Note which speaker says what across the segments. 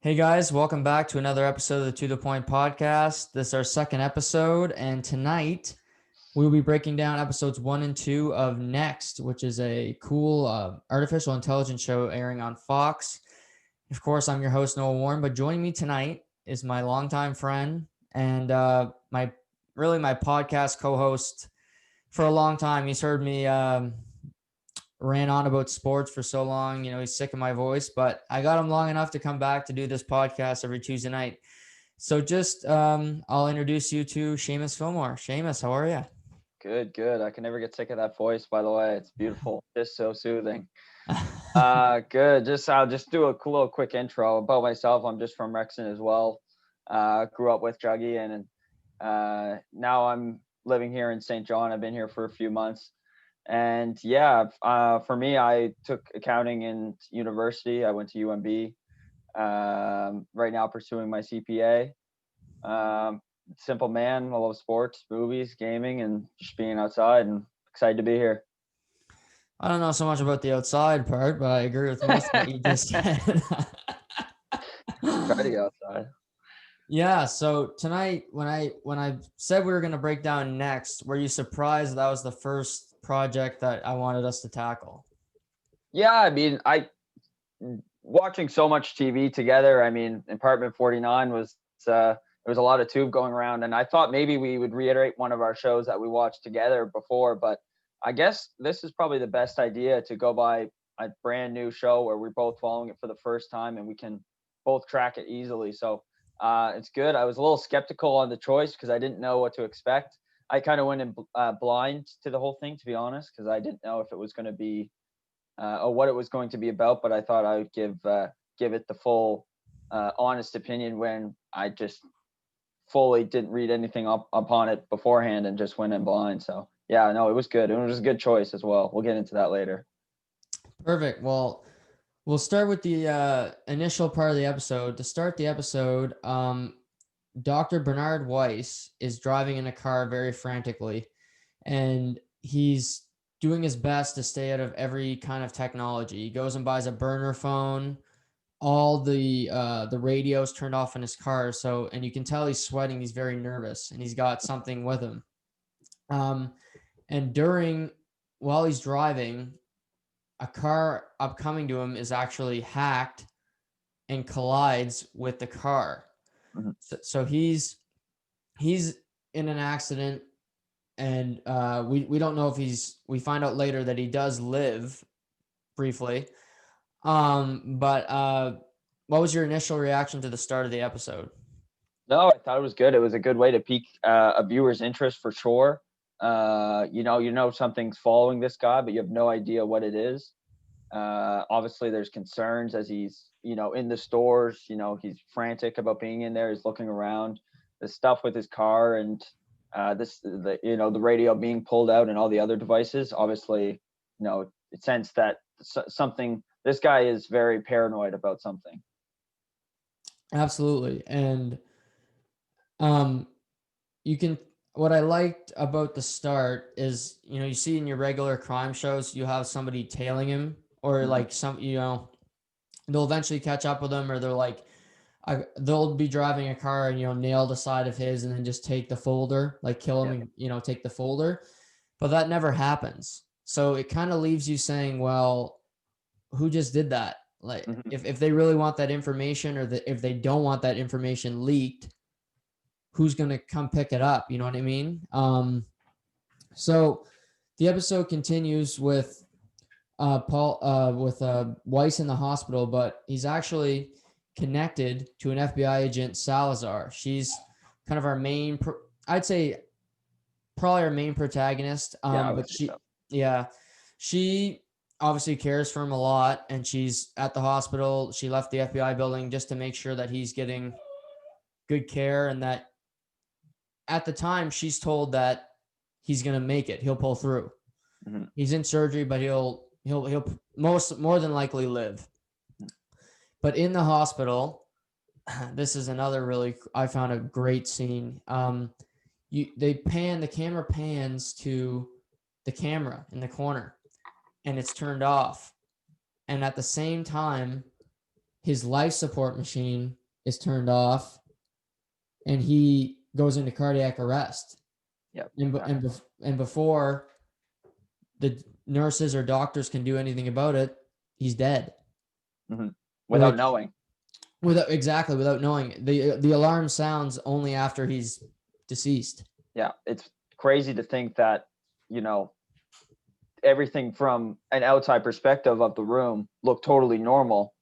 Speaker 1: Hey guys, welcome back to another episode of the To The Point podcast. This is our second episode, and tonight we will be breaking down episodes 1 and 2 of Next, which is a cool artificial intelligence show airing on Fox. Of course, I'm your host, Noah Warren, but joining me tonight is my longtime friend and my podcast co-host for a long time. He's heard me ran on about sports for so long. He's sick of my voice, but I got him long enough to come back to do this podcast every Tuesday night. So I'll introduce you to Seamus Fillmore. Seamus, how are you?
Speaker 2: Good, good. I can never get sick of that voice, by the way. It's beautiful. Just so soothing. Good. I'll just do a cool little quick intro about myself. I'm just from Rexon as well. Grew up with Juggy and now I'm living here in St. John. I've been here for a few months. And yeah, for me, I took accounting in university. I went to UMB. Right now pursuing my CPA. Simple man. I love sports, movies, gaming, and just being outside, and excited to be here.
Speaker 1: I don't know so much about the outside part, but I agree with most of what you just said.
Speaker 2: Try to go outside.
Speaker 1: Yeah, so tonight when I said we were going to break down Next, were you surprised that was the first project that I wanted us to tackle?
Speaker 2: Yeah, I mean, I watching so much TV together. I mean, Apartment 49 was there was a lot of tube going around, and I thought maybe we would reiterate one of our shows that we watched together before, but I guess this is probably the best idea to go by a brand new show where we're both following it for the first time and we can both track it easily. So it's good. I was a little skeptical on the choice because I didn't know what to expect. I kind of went in blind to the whole thing, to be honest, because I didn't know if it was going to be or what it was going to be about. But I thought I would give it the full honest opinion when I just fully didn't read anything up upon it beforehand and just went in blind. So yeah, no, it was good. It was a good choice as well. We'll get into that later.
Speaker 1: Perfect. Well, we'll start with the initial part of the episode. To start the episode, Dr. Bernard Weiss is driving in a car very frantically, and he's doing his best to stay out of every kind of technology. He goes and buys a burner phone. All the radios turned off in his car, and you can tell he's sweating. He's very nervous, and he's got something with him. And while he's driving, a car upcoming to him is actually hacked and collides with the car.
Speaker 2: Mm-hmm.
Speaker 1: So he's in an accident, and we don't know if we find out later that he does live briefly. But what was your initial reaction to the start of the episode?
Speaker 2: No, I thought it was good. It was a good way to pique a viewer's interest for sure. You know something's following this guy, but you have no idea what it is. Obviously, there's concerns as he's in the stores. He's frantic about being in there. He's looking around. The stuff with his car and the radio being pulled out and all the other devices. Obviously, it sense that something. This guy is very paranoid about something.
Speaker 1: Absolutely. And you can what I liked about the start is, you see in your regular crime shows, you have somebody tailing him, or like they'll eventually catch up with him, or they'll be driving a car and nail the side of his and then just take the folder, like kill him, and take the folder. But that never happens. So it kind of leaves you saying, well, who just did that? Like, if they really want that information, or if they don't want that information leaked, who's going to come pick it up? You know what I mean? So the episode continues with Weiss in the hospital, but he's actually connected to an FBI agent, Salazar. She's kind of our main, I'd say probably our main protagonist. She obviously cares for him a lot, and she's at the hospital. She left the FBI building just to make sure that he's getting good care, and that at the time she's told that he's going to make it. He'll pull through. Mm-hmm. He's in surgery, but he'll more than likely live. But in the hospital, this is another I found a great scene. The camera pans to the camera in the corner, and it's turned off. And at the same time, his life support machine is turned off and he goes into cardiac arrest.
Speaker 2: Yep.
Speaker 1: And before the nurses or doctors can do anything about it, he's dead.
Speaker 2: Mm-hmm. Without
Speaker 1: Which,
Speaker 2: knowing.
Speaker 1: Without knowing. The alarm sounds only after he's deceased.
Speaker 2: Yeah, it's crazy to think that, you know, everything from an outside perspective of the room looked totally normal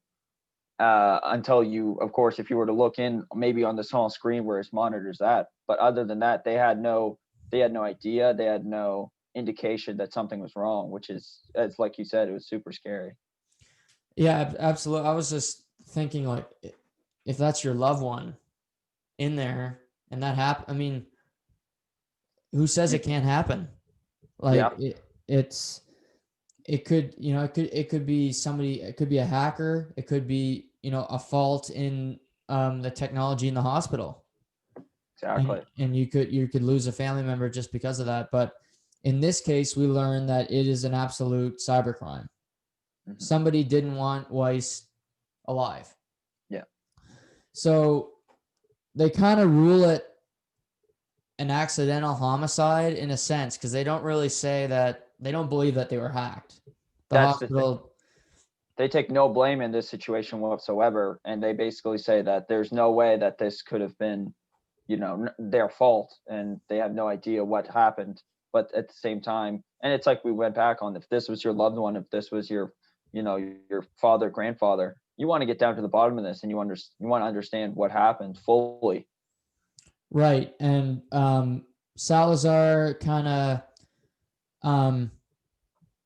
Speaker 2: until you, of course, if you were to look in maybe on the small screen where his monitor's at. But other than that, they had no idea. They had no indication that something was wrong, which is, it's like you said, it was super scary.
Speaker 1: Yeah, absolutely. I was just thinking, like, if that's your loved one in there and that happen, I mean, who says it can't happen? Like,
Speaker 2: Yeah.
Speaker 1: it could be somebody, it could be a hacker, it could be, a fault in the technology in the hospital.
Speaker 2: Exactly.
Speaker 1: And you could lose a family member just because of that. But in this case, we learned that it is an absolute cybercrime.
Speaker 2: Mm-hmm.
Speaker 1: Somebody didn't want Weiss alive.
Speaker 2: Yeah.
Speaker 1: So they kind of rule it an accidental homicide in a sense, because they don't really say that, they don't believe that they were hacked.
Speaker 2: That's hospital, the thing. They take no blame in this situation whatsoever, and they basically say that there's no way that this could have been, their fault, and they have no idea what happened. But at the same time, and it's like we went back on, if this was your loved one, if this was your, your father, grandfather, you want to get down to the bottom of this, and you want to understand what happened fully.
Speaker 1: Right. And Salazar kind of,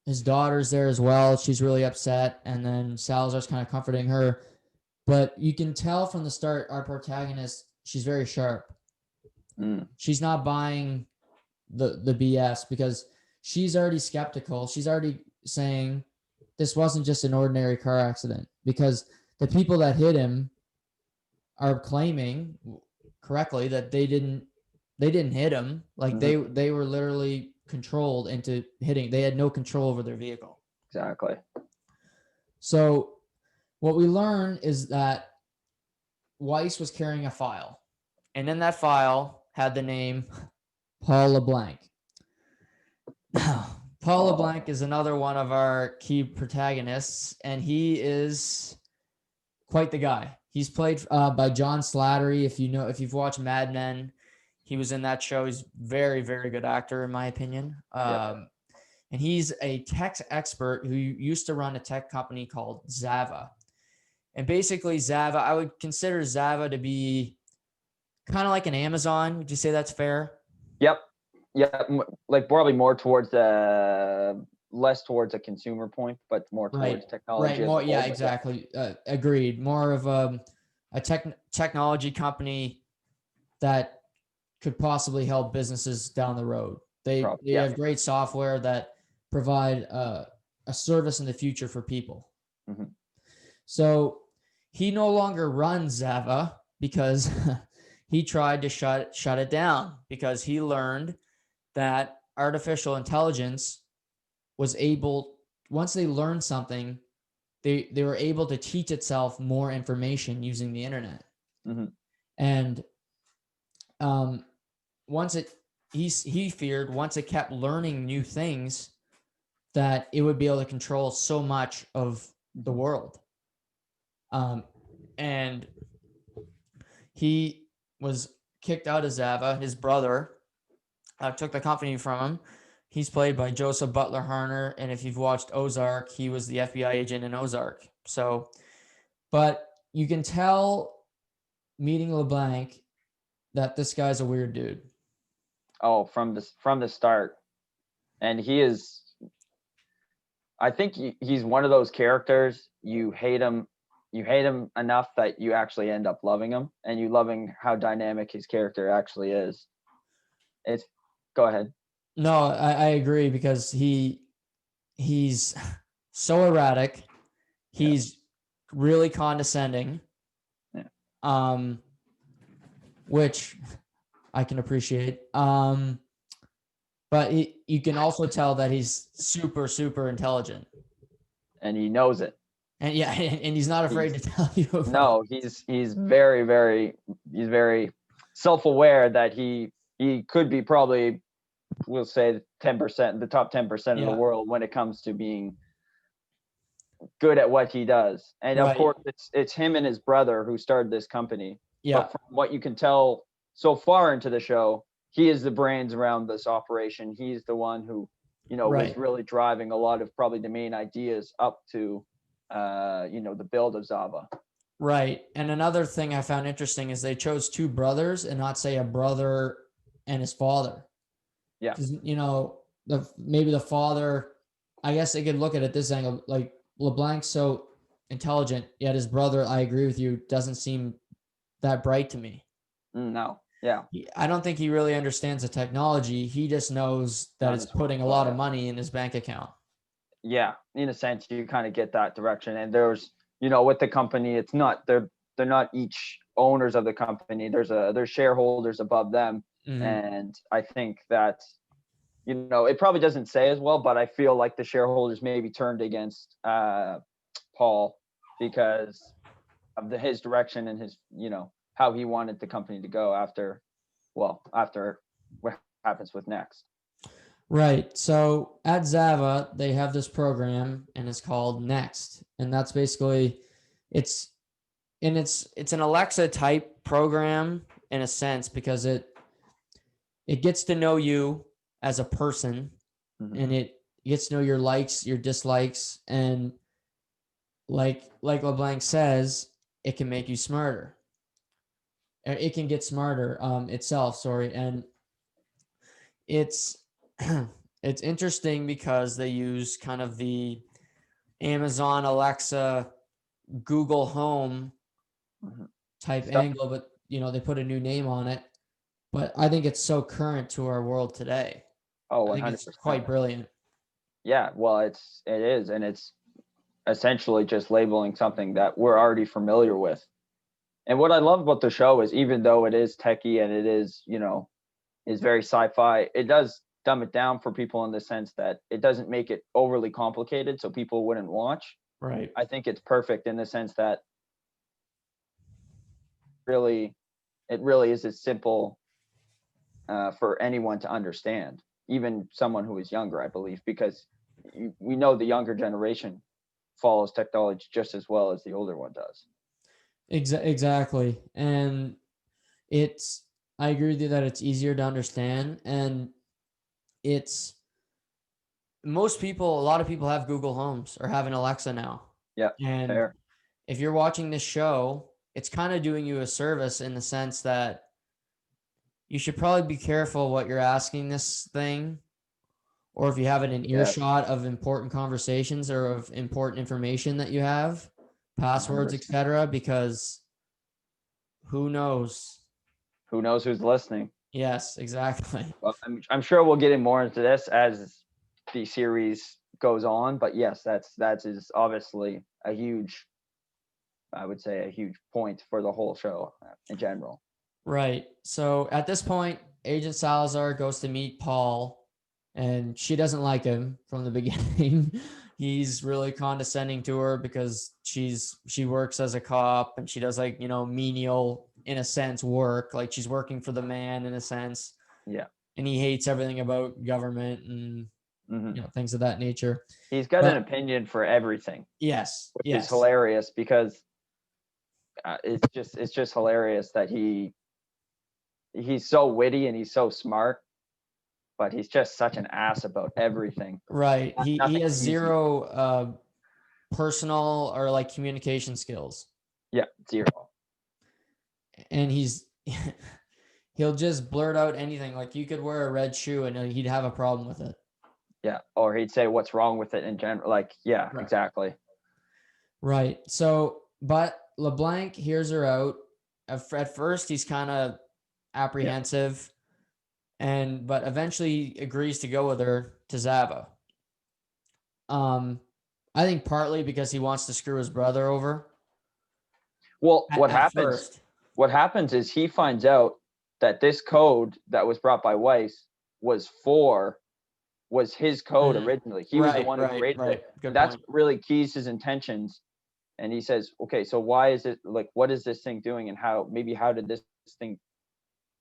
Speaker 1: his daughter's there as well. She's really upset. And then Salazar's kind of comforting her. But you can tell from the start, our protagonist, she's very sharp. She's not buying the BS, because she's already skeptical. She's already saying this wasn't just an ordinary car accident, because the people that hit him are claiming correctly that they didn't hit him. Like, they were literally controlled into hitting. They had no control over their vehicle.
Speaker 2: Exactly.
Speaker 1: So what we learn is that Weiss was carrying a file, and in that file had the name Paul LeBlanc. Paul LeBlanc is another one of our key protagonists, and he is quite the guy. He's played by John Slattery. If you've watched Mad Men, he was in that show. He's very, very good actor, in my opinion. And he's a tech expert who used to run a tech company called Zava. And basically Zava, I would consider Zava to be kind of like an Amazon. Would you say that's fair?
Speaker 2: Yep. Yeah, like probably more towards less towards a consumer point, but more towards technology.
Speaker 1: Right. More, yeah, exactly. Agreed. More of a technology company that could possibly help businesses down the road. They have great software that provide a service in the future for people.
Speaker 2: Mm-hmm.
Speaker 1: So he no longer runs Zava because he tried to shut it down, because he learned that artificial intelligence was able, once they learned something, they were able to teach itself more information using the internet.
Speaker 2: Mm-hmm.
Speaker 1: And he feared once it kept learning new things, that it would be able to control so much of the world. And he was kicked out of Zava. His brother took the company from him. He's played by Joseph Butler Harner, and if you've watched Ozark, he was the FBI agent in Ozark. So, but you can tell meeting LeBlanc that this guy's a weird dude.
Speaker 2: Oh, from the start. And he is, I think he's one of those characters, you hate him enough that you actually end up loving him, and you loving how dynamic his character actually is. Go ahead.
Speaker 1: No, I agree, because he's so erratic. He's really condescending. Yeah. Which I can appreciate. But you can also tell that he's super, super intelligent.
Speaker 2: And he knows it.
Speaker 1: And yeah, and he's not afraid to tell you about.
Speaker 2: No, he's very self-aware that he could be probably, we'll say 10%, the top 10% of the
Speaker 1: Yeah.
Speaker 2: world when it comes to being good at what he does. And of
Speaker 1: Right.
Speaker 2: course, it's him and his brother who started this company.
Speaker 1: Yeah.
Speaker 2: But from what you can tell so far into the show, he is the brains around this operation. He's the one who, was
Speaker 1: Right.
Speaker 2: really driving a lot of probably the main ideas up to, the build of Zava.
Speaker 1: Right. And another thing I found interesting is they chose two brothers and not say a brother and his father.
Speaker 2: Yeah.
Speaker 1: 'Cause, maybe the father, I guess they could look at it this angle, like LeBlanc's so intelligent, yet his brother, I agree with you, doesn't seem that bright to me.
Speaker 2: No. Yeah.
Speaker 1: I don't think he really understands the technology. He just knows that
Speaker 2: Not
Speaker 1: it's
Speaker 2: as well,
Speaker 1: putting a lot of money in his bank account.
Speaker 2: Yeah, in a sense, you kind of get that direction. And there's, with the company, it's not they're not each owners of the company. There's shareholders above them, and I think that, it probably doesn't say as well, but I feel like the shareholders maybe turned against Paul because of his direction and his, how he wanted the company to go after what happens with Next.
Speaker 1: Right. So at Zava, they have this program and it's called Next. And that's basically it's an Alexa type program in a sense because it gets to know you as a person, and it gets to know your likes, your dislikes, and like LeBlanc says, it can make you smarter. It can get smarter itself, sorry. And it's it's interesting because they use kind of the Amazon Alexa, Google Home type angle, but they put a new name on it. But I think it's so current to our world today.
Speaker 2: Oh, 100%.
Speaker 1: I think it's quite brilliant.
Speaker 2: Yeah, well, it is, and it's essentially just labeling something that we're already familiar with. And what I love about the show is, even though it is techie and it is, is very sci-fi, it does dumb it down for people in the sense that it doesn't make it overly complicated so people wouldn't watch.
Speaker 1: Right.
Speaker 2: I think it's perfect in the sense that it really is as simple for anyone to understand, even someone who is younger, I believe, because we know the younger generation follows technology just as well as the older one does.
Speaker 1: Exactly. And I agree with you that it's easier to understand, and a lot of people have Google Homes or have an Alexa now.
Speaker 2: Yeah.
Speaker 1: And
Speaker 2: fair.
Speaker 1: If you're watching this show, it's kind of doing you a service in the sense that you should probably be careful what you're asking this thing, or if you have it in earshot of important conversations or of important information that you have, passwords,
Speaker 2: 100%.
Speaker 1: etc., because who knows?
Speaker 2: Who knows who's listening?
Speaker 1: Yes, exactly.
Speaker 2: Well, I'm sure we'll get in more into this as the series goes on, but yes, that is obviously a huge point for the whole show in general.
Speaker 1: Right. So at this point, Agent Salazar goes to meet Paul, and she doesn't like him from the beginning. He's really condescending to her because she works as a cop and she does menial, in a sense, work. Like she's working for the man in a sense.
Speaker 2: Yeah.
Speaker 1: And he hates everything about government and things of that nature.
Speaker 2: He's got an opinion for everything.
Speaker 1: Yes.
Speaker 2: Which is hilarious because it's just hilarious that he's so witty and he's so smart, but he's just such an ass about everything.
Speaker 1: Right. He has zero personal or communication skills.
Speaker 2: Yeah, zero.
Speaker 1: And he'll just blurt out anything. Like you could wear a red shoe and he'd have a problem with it.
Speaker 2: Yeah. Or he'd say what's wrong with it in general. Right. Exactly.
Speaker 1: Right. So, but LeBlanc hears her out. At first, he's kind of apprehensive, but eventually he agrees to go with her to Zava. I think partly because he wants to screw his brother over.
Speaker 2: Well, what happens is he finds out that this code that was brought by Weiss was his code originally. He was the one who created it. That's really keys his intentions And he says, okay, so why is it like, what is this thing doing, and how did this thing,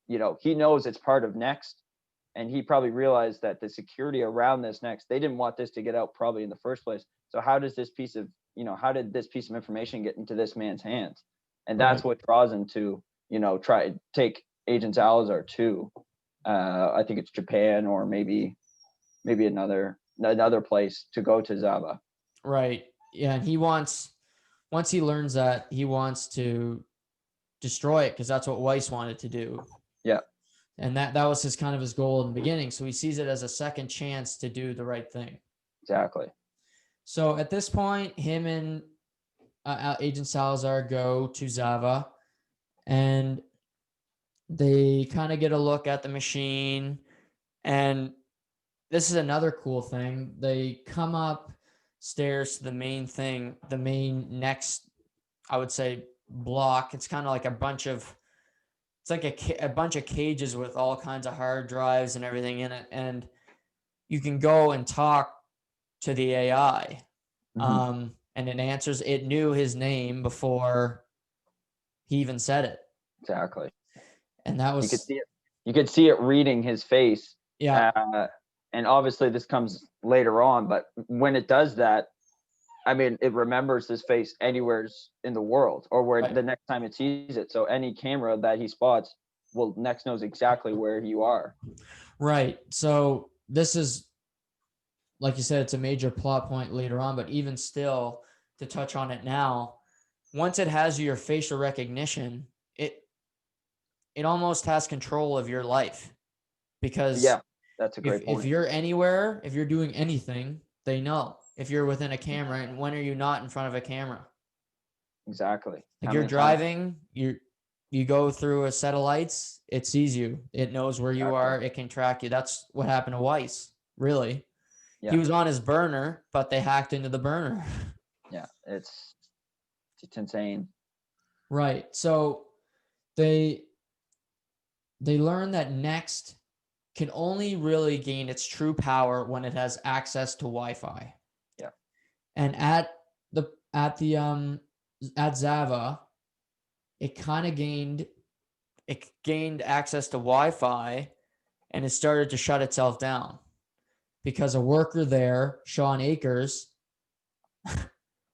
Speaker 2: he knows it's part of Next, and he probably realized that the security around this Next, they didn't want this to get out probably in the first place. So how did this piece of information get into this man's hands? And that's
Speaker 1: Right.
Speaker 2: what draws him to, try to take Agent Salazar to, I think it's Japan, or maybe another place to go to Zava.
Speaker 1: Right. Yeah. And once he learns that, he wants to destroy it, because that's what Weiss wanted to do.
Speaker 2: Yeah.
Speaker 1: And that was his kind of his goal in the beginning. So he sees it as a second chance to do the right thing.
Speaker 2: Exactly.
Speaker 1: So at this point, him and Agent Salazar go to Zava, and they kind of get a look at the machine. And this is another cool thing. They come up stairs to the main thing, the main Next, I would say, block. It's kind of like a bunch of cages with all kinds of hard drives and everything in it. And you can go and talk to the AI.
Speaker 2: Mm-hmm.
Speaker 1: And it knew his name before he even said it.
Speaker 2: Exactly.
Speaker 1: And that was,
Speaker 2: you could see it reading his face.
Speaker 1: yeah.
Speaker 2: And obviously this comes later on, but when it does that, I mean, it remembers his face anywhere in the world, or where
Speaker 1: Right.
Speaker 2: the next time it sees it. So any camera that he spots Next knows exactly where you are.
Speaker 1: Right. So this is, like you said, it's a major plot point later on, but even still, to touch on it now, once it has your facial recognition, it almost has control of your life, because
Speaker 2: Yeah, that's a great point.
Speaker 1: If you're anywhere, if you're doing anything, they know. If you're within a camera, and when are you not in front of a camera?
Speaker 2: Exactly.
Speaker 1: Like, you're driving, you go through a set of lights, it sees you, it knows where you are, it can track you. That's what happened to Weiss, really.
Speaker 2: Yeah.
Speaker 1: He was on his burner, but they hacked into the burner.
Speaker 2: Yeah, it's insane.
Speaker 1: Right. So they learn that Next can only really gain its true power when it has access to Wi-Fi.
Speaker 2: Yeah.
Speaker 1: And at Zava, it kind of gained access to Wi-Fi, and it started to shut itself down, because a worker there, Sean Akers,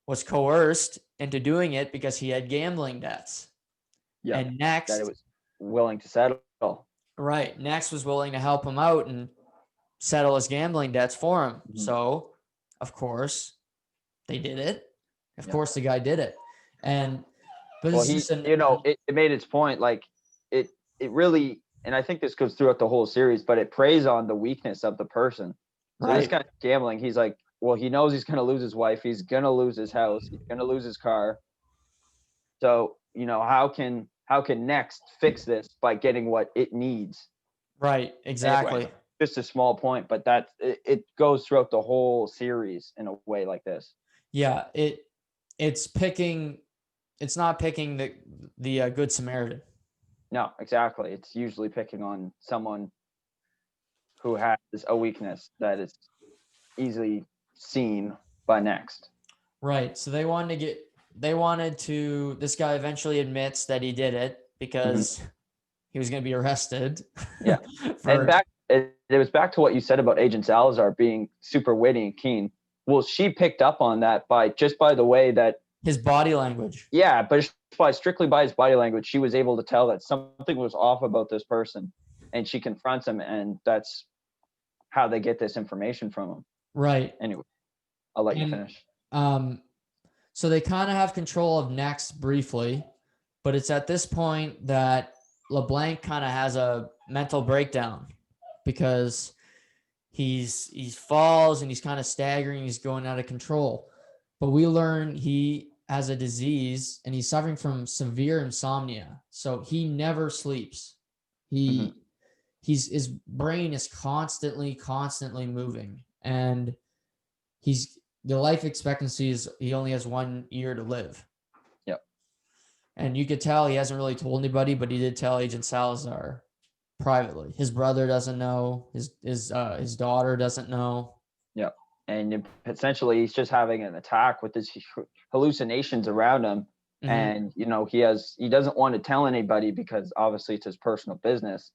Speaker 1: was coerced into doing it because he had gambling debts.
Speaker 2: Yeah.
Speaker 1: And Next,
Speaker 2: that it was willing to settle.
Speaker 1: Right. Next was willing to help him out and settle his gambling debts for him.
Speaker 2: Mm-hmm.
Speaker 1: So, of course, they did it. Of course, the guy did it. But
Speaker 2: it made its point. Like it really, and I think this goes throughout the whole series, but it preys on the weakness of the person. So
Speaker 1: right.
Speaker 2: This guy gambling, he's like, well, he knows he's going to lose his wife. He's going to lose his house. He's going to lose his car. So, how can Next fix this by getting what it needs?
Speaker 1: Right. Exactly.
Speaker 2: Anyway, just a small point, but it goes throughout the whole series in a way like this.
Speaker 1: Yeah. It's not picking the Good Samaritan.
Speaker 2: No, exactly. It's usually picking on someone who has a weakness that is easily seen by Next.
Speaker 1: Right. So this guy eventually admits that he did it because he was going to be arrested.
Speaker 2: Yeah. And it was back to what you said about Agent Salazar being super witty and keen. Well, she picked up on that by the way that
Speaker 1: his body language.
Speaker 2: Yeah, but strictly by his body language, she was able to tell that something was off about this person, and she confronts him, and that's how they get this information from him.
Speaker 1: Right.
Speaker 2: Anyway, I'll let you finish.
Speaker 1: So they kind of have control of Next briefly, but it's at this point that LeBlanc kind of has a mental breakdown, because he falls and he's kind of staggering, he's going out of control. But we learn he has a disease and he's suffering from severe insomnia. So he never sleeps. His brain is constantly moving, and the life expectancy is he only has 1 year to live.
Speaker 2: Yep.
Speaker 1: And you could tell he hasn't really told anybody, but he did tell Agent Salazar privately. His brother doesn't know. His daughter doesn't know.
Speaker 2: Yep. and essentially he's just having an attack with his hallucinations around him.
Speaker 1: Mhm.
Speaker 2: And he doesn't want to tell anybody because obviously it's his personal business,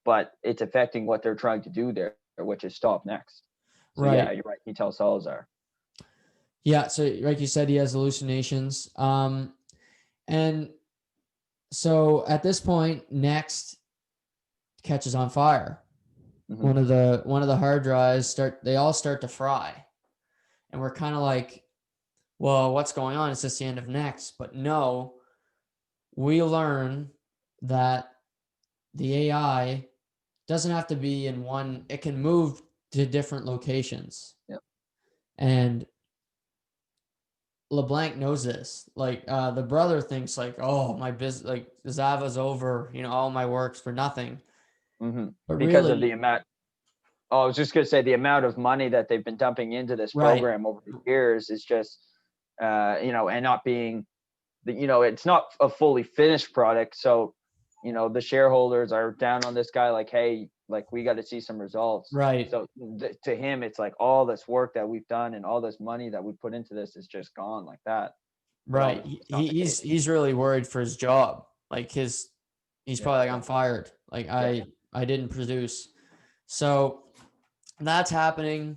Speaker 2: but it's affecting what they're trying to do there, which is stop Next. So yeah,
Speaker 1: Right.
Speaker 2: you're right, he tells Salazar.
Speaker 1: Yeah. So like you said, he has hallucinations. And so at this point, Next catches on fire.
Speaker 2: Mhm.
Speaker 1: One of the hard drives they all start to fry. And we're kind of like, well, what's going on? Is this the end of Next? But no, we learn that the AI doesn't have to be in one, it can move to different locations.
Speaker 2: Yep.
Speaker 1: And LeBlanc knows this. Like the brother thinks like, oh, my business, like Zava's over, all my work's for nothing. But
Speaker 2: Because of the
Speaker 1: really,
Speaker 2: amount. Oh, I was just gonna say the amount of money that they've been dumping into this
Speaker 1: right,
Speaker 2: program over the years is just, and not being, it's not a fully finished product. So, the shareholders are down on this guy, like, hey, like we got to see some results.
Speaker 1: right,
Speaker 2: So to him, it's like all this work that we've done and all this money that we put into this is just gone like that. But
Speaker 1: right.
Speaker 2: obviously it's not the case.
Speaker 1: He's really worried for his job. Like he's
Speaker 2: Yeah,
Speaker 1: probably like, I'm fired. Like
Speaker 2: yeah,
Speaker 1: I didn't produce. So that's happening.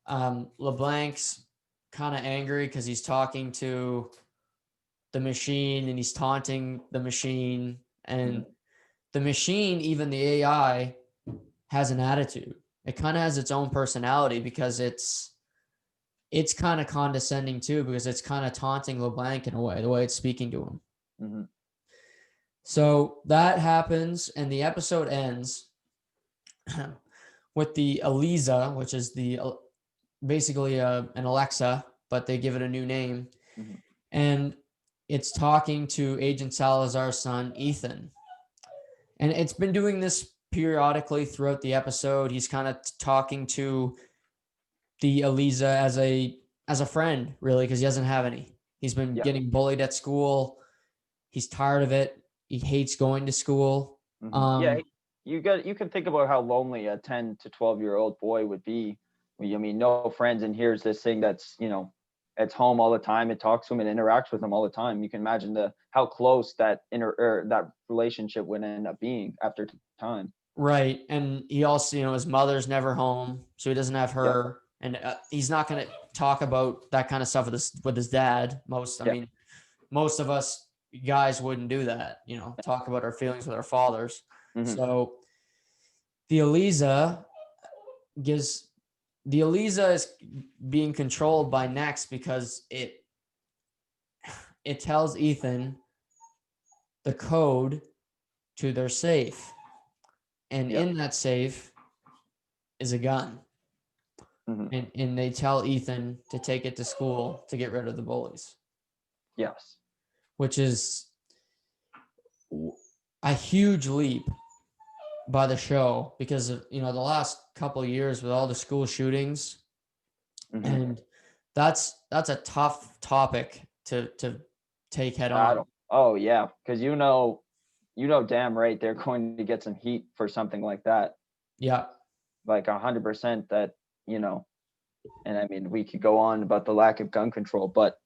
Speaker 1: LeBlanc's kind of angry because he's talking to the machine and he's taunting the machine, and the machine, even the AI, has an attitude. It kind of has its own personality because it's kind of condescending too, because it's kind of taunting LeBlanc in a way, the way it's speaking to him.
Speaker 2: Mm-hmm.
Speaker 1: So that happens, and the episode ends with the Eliza, which is basically an Alexa, but they give it a new name.
Speaker 2: Mm-hmm.
Speaker 1: And it's talking to Agent Salazar's son, Ethan. And it's been doing this periodically throughout the episode. He's kind of talking to the Eliza as a friend, really, because he doesn't have any. He's been getting bullied at school. He's tired of it. He hates going to school.
Speaker 2: Yeah, you can think about how lonely a 10 to 12-year-old boy would be. I mean, no friends, and here's this thing that's, it's home all the time. It talks to him and interacts with him all the time. You can imagine how close that that relationship would end up being after time.
Speaker 1: Right. And he also, his mother's never home, so he doesn't have her. And he's not going to talk about that kind of stuff with his dad. I mean, most of us guys wouldn't do that, talk about our feelings with our fathers. So the Eliza is being controlled by Next because it tells Ethan the code to their safe. And in that safe is a gun. And they tell Ethan to take it to school to get rid of the bullies.
Speaker 2: Yes.
Speaker 1: Which is a huge leap by the show because of, the last couple of years with all the school shootings. And that's a tough topic to take head on.
Speaker 2: Oh yeah, because damn right they're going to get some heat for something like that.
Speaker 1: Yeah.
Speaker 2: Like 100% that, and I mean, we could go on about the lack of gun control, but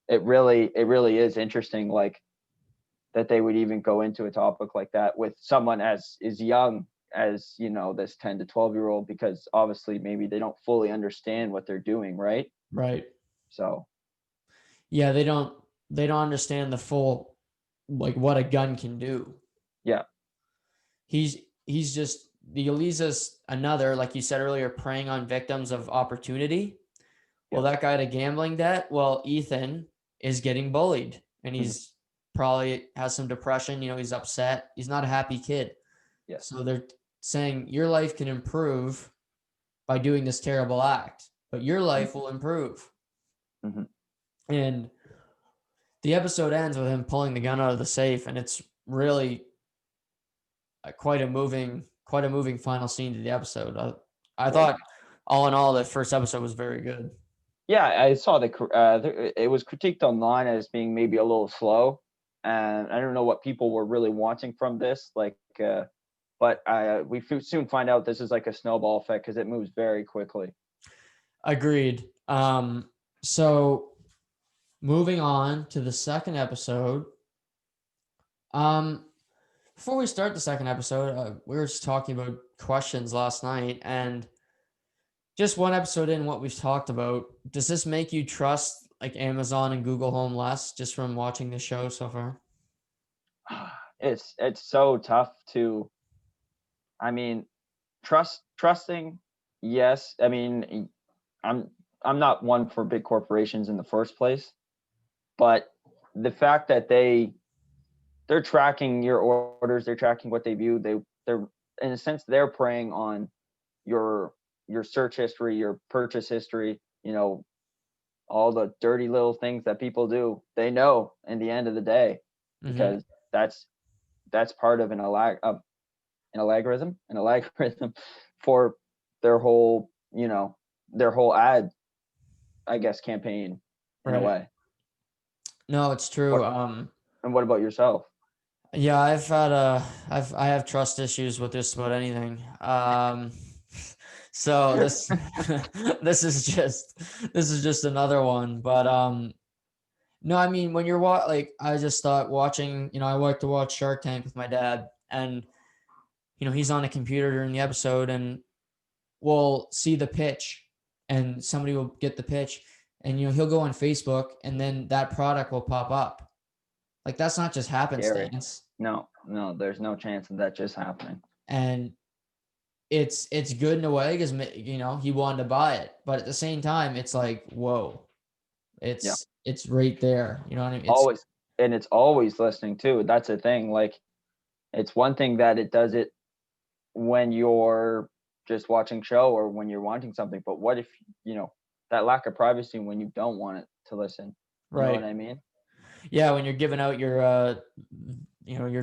Speaker 2: it really is interesting, like, that they would even go into a topic like that with someone as young as, this 10 to 12-year-old, because obviously maybe they don't fully understand what they're doing, right?
Speaker 1: Right.
Speaker 2: So.
Speaker 1: Yeah, they don't understand the full, like, what a gun can do.
Speaker 2: Yeah.
Speaker 1: He's just, the Eliza's another, like you said earlier, preying on victims of opportunity. Well, that guy had a gambling debt. Well, Ethan is getting bullied, and he's probably has some depression. He's upset. He's not a happy kid.
Speaker 2: Yeah.
Speaker 1: So they're saying your life can improve by doing this terrible act, but your life will improve. And the episode ends with him pulling the gun out of the safe, and it's really quite a moving final scene to the episode. I thought, all in all, that first episode was very good.
Speaker 2: Yeah, I saw it was critiqued online as being maybe a little slow, and I don't know what people were really wanting from this. Like, but we soon find out this is like a snowball effect because it moves very quickly.
Speaker 1: Agreed. So moving on to the second episode. Before we start the second episode, we were just talking about questions last night, and just one episode in what we've talked about, does this make you trust like Amazon and Google Home less just from watching the show so far?
Speaker 2: It's so tough to, I mean, trusting, yes. I mean, I'm I'm not one for big corporations in the first place, but the fact that they're tracking your orders, they're tracking what they view, they're in a sense they're preying on your search history, your purchase history, all the dirty little things that people do. They know in the end of the day,
Speaker 1: Mm-hmm.
Speaker 2: because that's part of an algorithm for their whole, their whole ad, I guess, campaign in a
Speaker 1: Right.
Speaker 2: way.
Speaker 1: No, it's true.
Speaker 2: What and what about yourself?
Speaker 1: Yeah, I have trust issues with just about anything. So this this is just another one. But no, I mean when you're like I just thought watching, I like to watch Shark Tank with my dad, and he's on a computer during the episode, and we'll see the pitch, and somebody will get the pitch, and he'll go on Facebook, and then that product will pop up. Like that's not just
Speaker 2: Scary.
Speaker 1: happenstance.
Speaker 2: No, there's no chance of that just happening.
Speaker 1: And it's good in a way because he wanted to buy it, but at the same time it's like, whoa,
Speaker 2: Yeah,
Speaker 1: it's right there, you know what I mean? It's
Speaker 2: always, and it's always listening too. That's the thing. Like, it's one thing that it does it when you're just watching show or when you're wanting something, but what if that lack of privacy when you don't want it to listen? You know what
Speaker 1: right.
Speaker 2: I mean?
Speaker 1: Yeah, when you're giving out your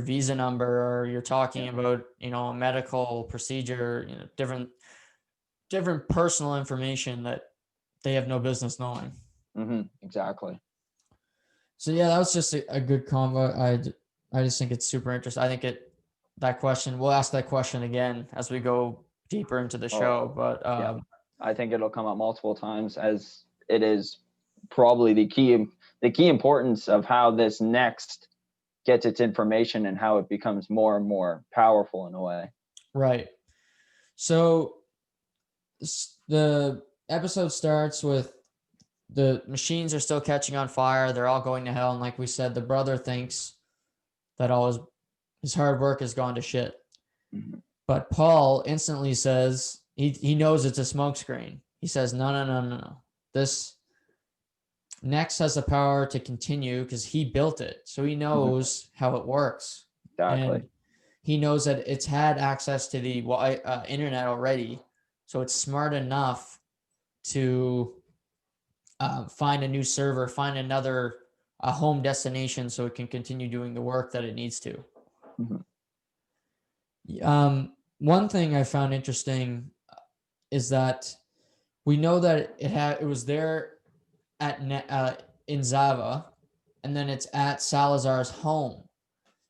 Speaker 1: visa number, or you're talking
Speaker 2: Yeah.
Speaker 1: about a medical procedure, different personal information that they have no business knowing.
Speaker 2: Exactly.
Speaker 1: So yeah, that was just a good convo. I just think it's super interesting. I think that question, we'll ask that question again as we go deeper into the
Speaker 2: Oh,
Speaker 1: show. But
Speaker 2: yeah. I think it'll come up multiple times, as it is probably the key importance of how this next gets its information and how it becomes more and more powerful in a way.
Speaker 1: right. So the episode starts with the machines are still catching on fire. They're all going to hell. And like we said, the brother thinks that all his hard work has gone to shit.
Speaker 2: Mhm.
Speaker 1: But Paul instantly says he knows it's a smokescreen. He says, no. This Next has the power to continue because he built it. So he knows how it works.
Speaker 2: Exactly.
Speaker 1: And he knows that it's had access to the internet already. So it's smart enough to find a new server, find another home destination so it can continue doing the work that it needs to.
Speaker 2: Mhm.
Speaker 1: One thing I found interesting is that we know that it was there in Zava, and then it's at Salazar's home.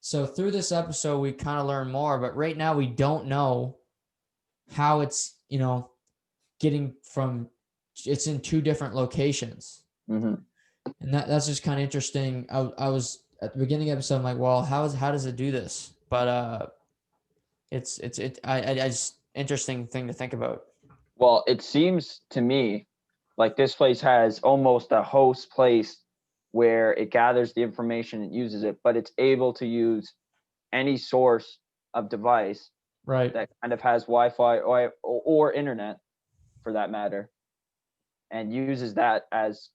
Speaker 1: So through this episode, we kind of learn more, but right now we don't know how it's getting from. It's in two different locations,
Speaker 2: Mm-hmm.
Speaker 1: and that's just kind of interesting. I was at the beginning of the episode, I'm like, well, how does it do this? But I just interesting thing to think about.
Speaker 2: Well, it seems to me like this place has almost a host place where it gathers the information and uses it, but it's able to use any source of device
Speaker 1: Right.
Speaker 2: that kind of has Wi-Fi or internet, for that matter, and uses that as,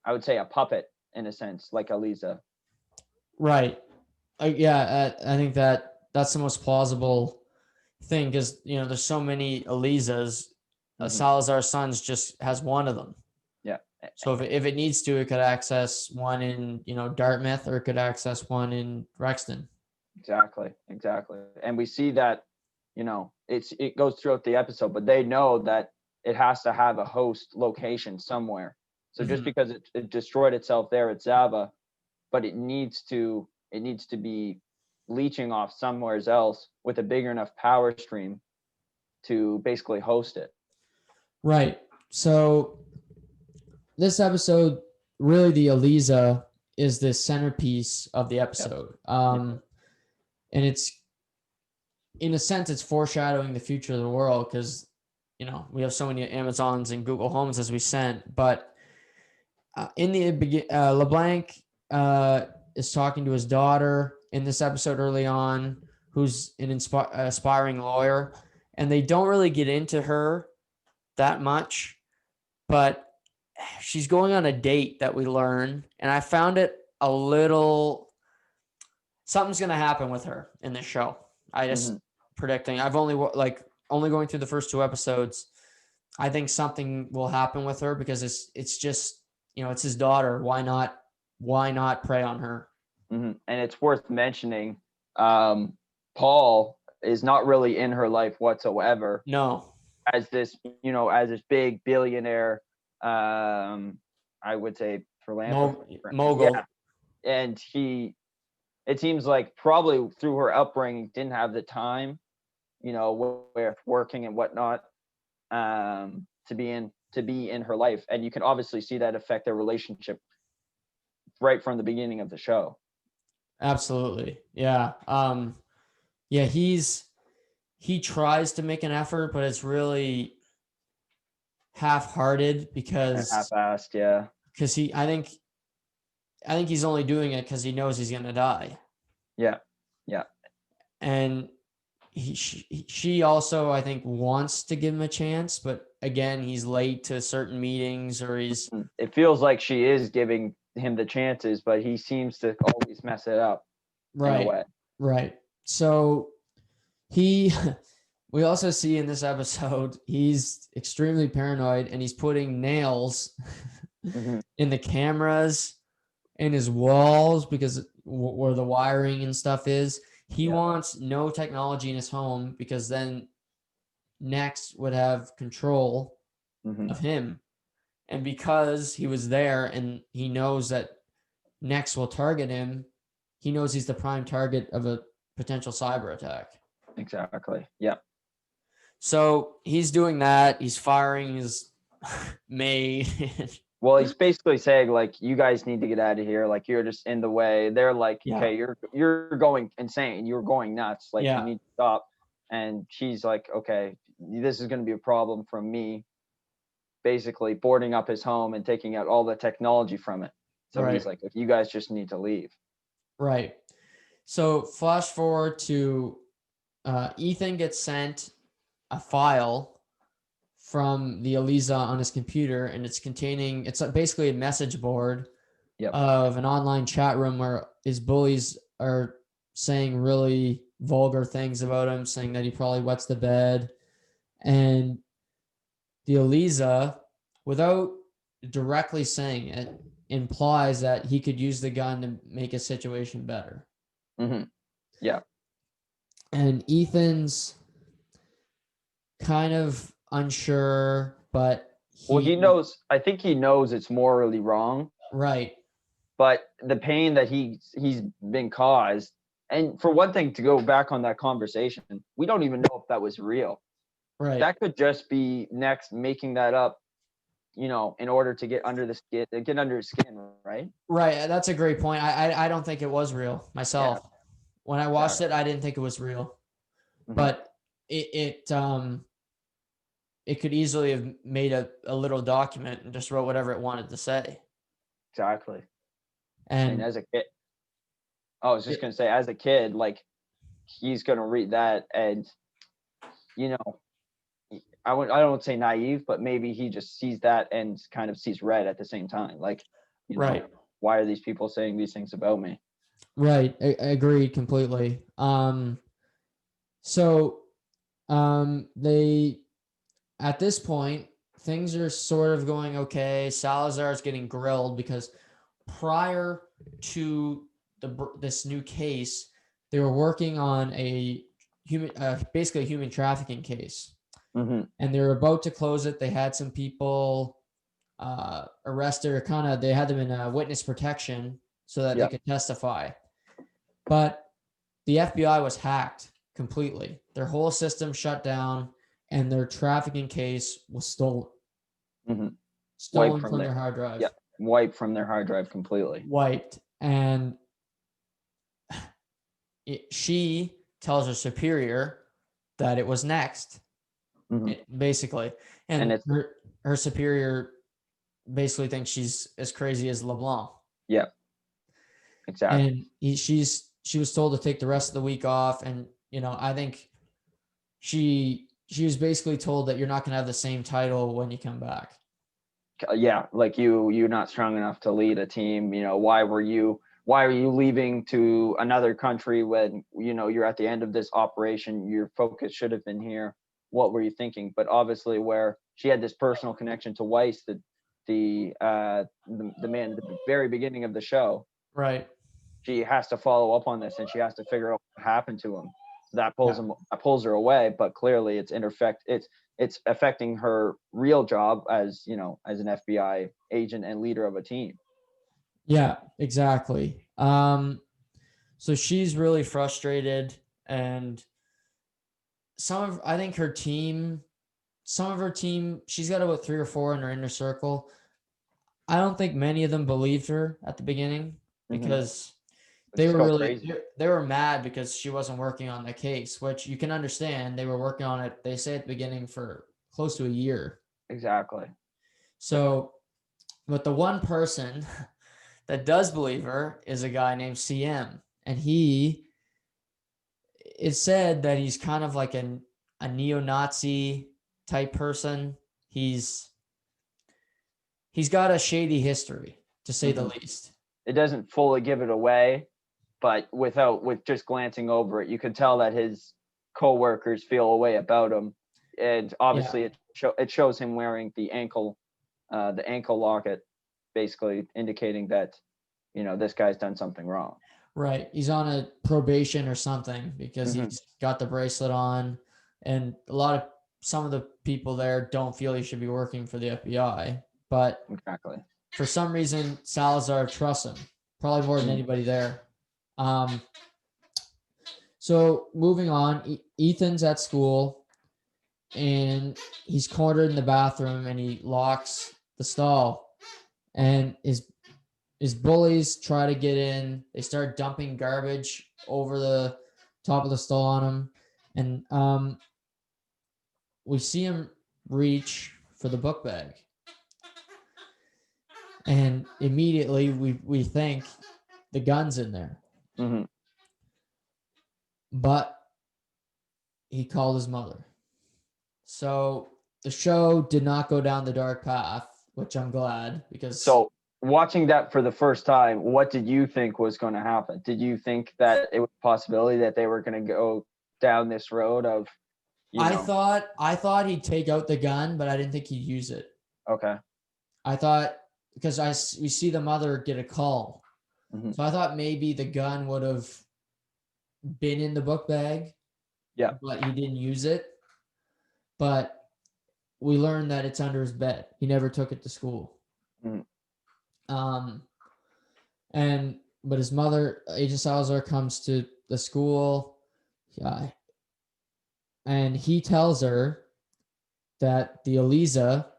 Speaker 2: I would say, a puppet in a sense, like Aliza.
Speaker 1: Right. Yeah, I think that's the most plausible thing because there's so many Elizas.
Speaker 2: Mhm.
Speaker 1: Salazar Sons just has one of them.
Speaker 2: Yeah.
Speaker 1: So if it needs to, it could access one in Dartmouth, or it could access one in Rexton.
Speaker 2: Exactly. And we see that, it goes throughout the episode, but they know that it has to have a host location somewhere. So just
Speaker 1: Mhm.
Speaker 2: because it destroyed itself there at Zava, but it needs to be leeching off somewhere else with a bigger enough power stream to basically host it.
Speaker 1: Right. So this episode, really, the Eliza is the centerpiece of the episode. And it's, in a sense, it's foreshadowing the future of the world because, we have so many Amazons and Google Homes as we sent. But in the beginning, LeBlanc is talking to his daughter in this episode early on, who's an aspiring lawyer. And they don't really get into her that much, but she's going on a date that we learn. And I found it a little, something's going to happen with her in this show. I just predicting. I've only going through the first 2 episodes. I think something will happen with her because it's just, it's his daughter. Why not prey on her?
Speaker 2: And it's worth mentioning, Paul is not really in her life whatsoever.
Speaker 1: No.
Speaker 2: As this big billionaire, I would say philanthropist.
Speaker 1: Mogul.
Speaker 2: Yeah. And it seems like probably through her upbringing didn't have the time, with working and whatnot, to be in her life. And you can obviously see that affect their relationship right from the beginning of the show.
Speaker 1: Absolutely. Yeah. Yeah, he tries to make an effort, but it's really half-hearted because
Speaker 2: half-assed, yeah.
Speaker 1: Because I think he's only doing it because he knows he's gonna die.
Speaker 2: Yeah.
Speaker 1: And she also, I think, wants to give him a chance, but again, he's late to certain meetings, or
Speaker 2: it feels like she is giving him the chances, but he seems to always mess it up.
Speaker 1: Right. So we also see in this episode, he's extremely paranoid and he's putting nails in the cameras, in his walls, because where the wiring and stuff is. He wants no technology in his home because then Next would have control of him. And because he was there and he knows that Next will target him, he knows he's the prime target of a potential cyber attack.
Speaker 2: Exactly. Yeah.
Speaker 1: So he's doing that. He's firing his maid.
Speaker 2: Well, he's basically saying, like, you guys need to get out of here. Like, you're just in the way. They're like, okay, you're going insane. You're going nuts. Like, you need to stop. And she's like, okay, this is going to be a problem from me basically boarding up his home and taking out all the technology from it. So he's like, you guys just need to leave.
Speaker 1: Right. So flash forward to Ethan gets sent a file from the Eliza on his computer, and it's basically a message board of an online chat room where his bullies are saying really vulgar things about him, saying that he probably wets the bed. And the Eliza, without directly saying it, implies that he could use the gun to make a situation better.
Speaker 2: Yeah.
Speaker 1: And Ethan's kind of unsure, but
Speaker 2: he knows. I think he knows it's morally wrong.
Speaker 1: Right.
Speaker 2: But the pain that he's been caused, and for one thing, to go back on that conversation, we don't even know if that was real.
Speaker 1: Right.
Speaker 2: That could just be Next making that up, in order to get under his skin, right?
Speaker 1: Right. That's a great point. I don't think it was real myself. Yeah. When I watched it, I didn't think it was real. But it could easily have made a little document and just wrote whatever it wanted to say.
Speaker 2: Exactly.
Speaker 1: And
Speaker 2: as a kid, I was just going to say, as a kid, like, he's going to read that and, I don't say naive, but maybe he just sees that and kind of sees red at the same time. Like,
Speaker 1: right.
Speaker 2: Why are these people saying these things about me?
Speaker 1: Right. I agree completely. They, at this point, things are sort of going okay. Salazar's getting grilled because prior to this new case, they were working on basically a human trafficking case. And they were about to close it. They had some people arrested, or they had them in witness protection so that they could testify. But the FBI was hacked completely. Their whole system shut down and their trafficking case was stolen.
Speaker 2: Wiped
Speaker 1: stolen
Speaker 2: from
Speaker 1: from
Speaker 2: their
Speaker 1: their hard drive.
Speaker 2: yeah, wiped from their hard drive completely.
Speaker 1: Wiped. And she tells her superior that it was Next, basically.
Speaker 2: And
Speaker 1: And
Speaker 2: it's
Speaker 1: her superior basically thinks she's as crazy as LeBlanc.
Speaker 2: yeah, exactly.
Speaker 1: And she was told to take the rest of the week off. And, I think she was basically told that you're not going to have the same title when you come back.
Speaker 2: Yeah, like you're not strong enough to lead a team. Why are you leaving to another country when you're at the end of this operation? Your focus should have been here. What were you thinking? But obviously, where she had this personal connection to Weiss, the man at the very beginning of the show,
Speaker 1: Right.
Speaker 2: she has to follow up on this, and she has to figure out what happened to him. That pulls her away, but clearly it's affecting her real job as as an FBI agent and leader of a team.
Speaker 1: Yeah, exactly. So she's really frustrated, and I think some of her team, she's got about 3 or 4 in her inner circle. I don't think many of them believed her at the beginning because they were mad because she wasn't working on the case, which you can understand. They were working on it, they say at the beginning, for close to a year.
Speaker 2: Exactly.
Speaker 1: So, but the one person that does believe her is a guy named CM, and it's said that he's kind of like a neo-Nazi type person. He's got a shady history, to say the least.
Speaker 2: It doesn't fully give it away, but with just glancing over it, you could tell that his coworkers feel a way about him, and obviously it shows him wearing the ankle locket, basically indicating that this guy's done something wrong.
Speaker 1: Right. He's on a probation or something because he's got the bracelet on, and some of the people there don't feel he should be working for the FBI, but
Speaker 2: exactly,
Speaker 1: for some reason Salazar trusts him, probably more than anybody there. So moving on, Ethan's at school, and he's cornered in the bathroom, and he locks the stall, and his bullies try to get in. They start dumping garbage over the top of the stall on him, and we see him reach for the book bag, and immediately we think the gun's in there. But he called his mother. So the show did not go down the dark path, which I'm glad, because...
Speaker 2: So watching that for the first time, what did you think was going to happen? Did you think that it was a possibility that they were going to go down this road of,
Speaker 1: I thought he'd take out the gun, but I didn't think he'd use it.
Speaker 2: Okay.
Speaker 1: I thought, because we see the mother get a call. So I thought maybe the gun would have been in the book bag.
Speaker 2: Yeah.
Speaker 1: But he didn't use it. But we learned that it's under his bed. He never took it to school. But his mother, Agent Salazar, comes to the school, and he tells her that the Eliza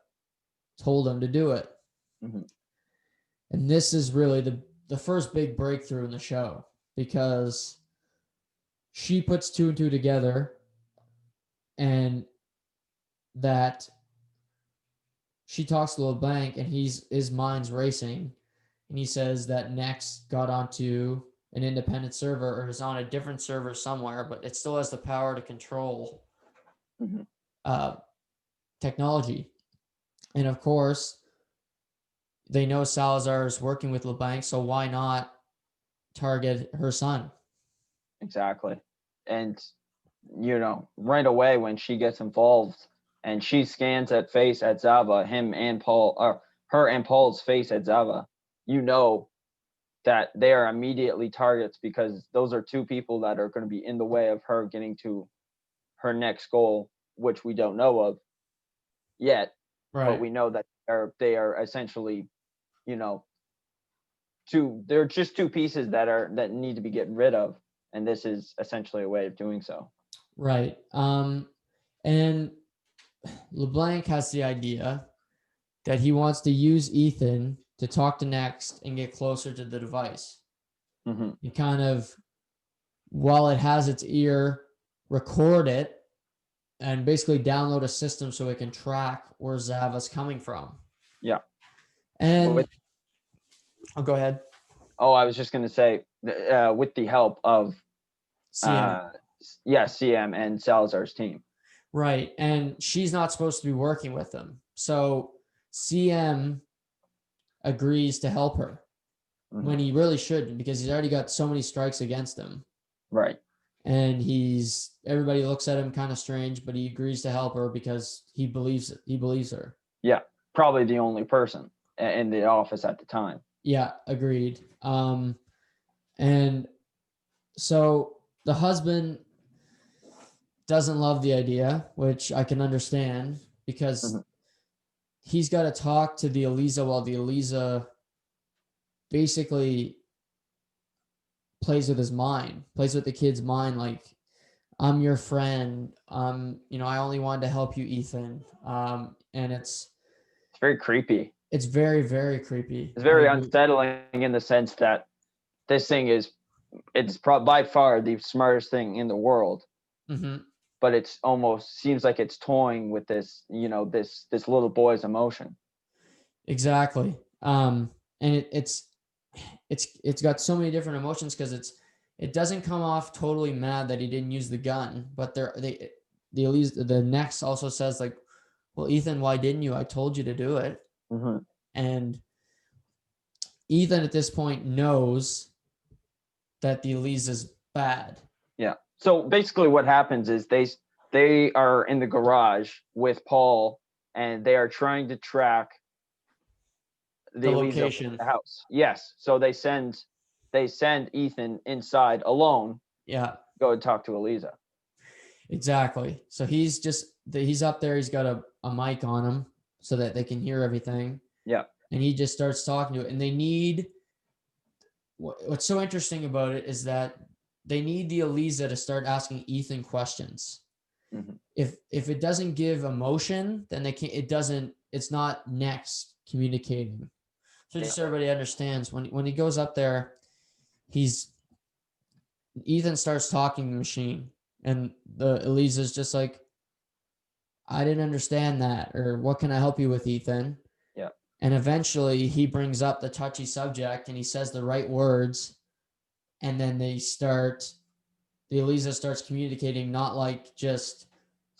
Speaker 1: told him to do it. And this is really the first big breakthrough in the show, because she puts 2 and 2 together, and that she talks to LeBlanc, and his mind's racing, and he says that Next got onto an independent server, or is on a different server somewhere, but it still has the power to control technology. And of course, they know Salazar is working with LeBlanc, so why not target her son?
Speaker 2: Exactly. And right away when she gets involved and she scans that face at Zava, her and Paul's face at Zava, that they are immediately targets, because those are 2 people that are going to be in the way of her getting to her next goal, which we don't know of yet. Right. But we know that they are essentially, they're just 2 pieces that need to be getting rid of. And this is essentially a way of doing so.
Speaker 1: Right. And LeBlanc has the idea that he wants to use Ethan to talk to Next and get closer to the device.
Speaker 2: Mm-hmm.
Speaker 1: You kind of, while it has its ear, record it and basically download a system so it can track where Zava's coming from.
Speaker 2: Yeah.
Speaker 1: And I'll go ahead.
Speaker 2: Oh, I was just going to say, with the help of
Speaker 1: CM.
Speaker 2: CM and Salazar's team.
Speaker 1: Right. And she's not supposed to be working with them. So CM agrees to help her when he really shouldn't, because he's already got so many strikes against him.
Speaker 2: Right.
Speaker 1: And everybody looks at him kind of strange, but he agrees to help her because he believes her.
Speaker 2: Yeah. Probably the only person in the office at the time.
Speaker 1: Yeah, agreed. And so the husband doesn't love the idea, which I can understand, because he's got to talk to the Eliza while the Eliza basically plays with his mind, plays with the kid's mind. Like, I'm your friend. I only wanted to help you, Ethan. And it's
Speaker 2: very creepy.
Speaker 1: It's very, very creepy.
Speaker 2: It's very unsettling in the sense that this thing it's by far the smartest thing in the world.
Speaker 1: Mm-hmm.
Speaker 2: But it's almost seems like it's toying with this, this little boy's emotion.
Speaker 1: Exactly. And it's got so many different emotions, because it doesn't come off totally mad that he didn't use the gun, but the Next also says, like, well, Ethan, why didn't you? I told you to do it.
Speaker 2: Mm-hmm.
Speaker 1: And Ethan at this point knows that the Eliza's bad.
Speaker 2: Yeah. So basically what happens is they are in the garage with Paul, and they are trying to track the
Speaker 1: location
Speaker 2: of the house. Yes. So they send Ethan inside alone.
Speaker 1: Yeah.
Speaker 2: Go and talk to Eliza.
Speaker 1: Exactly. So he's up there. He's got a mic on him so that they can hear everything.
Speaker 2: Yeah.
Speaker 1: And he just starts talking to it. And what's so interesting about it is that they need the Eliza to start asking Ethan questions.
Speaker 2: Mm-hmm.
Speaker 1: If it doesn't give emotion, then it's not Next communicating. So just so everybody understands, when he goes up there, Ethan starts talking to the machine, and the Eliza's just like, I didn't understand that, or what can I help you with, Ethan?
Speaker 2: Yeah.
Speaker 1: And eventually he brings up the touchy subject and he says the right words, and then the Eliza starts communicating, not like just